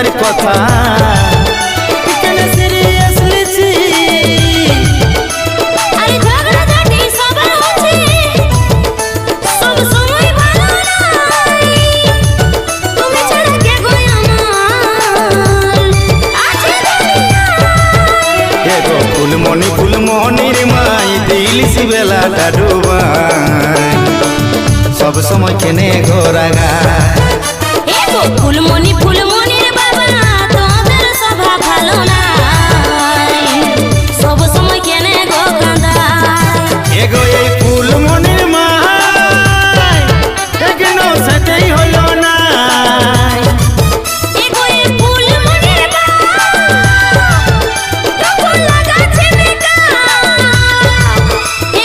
মজার কথা কেন সিরিয়াস লিছি আরে ঝগড়া ঝাঁটি সবার হচ্ছে সব সময় ভালো নাই তুমি ছাড়া কে গো আমার আছে দুনিয়ায় এগো ফুলমণির মাই দিলিস বেলাটা ডুবাই সব সময় কেনে ঘোরাগা এগো ফুলমণির বাবা তোদের স্বভাব ভালো নাই সব সময় কেনে গো কাঁদায় এগো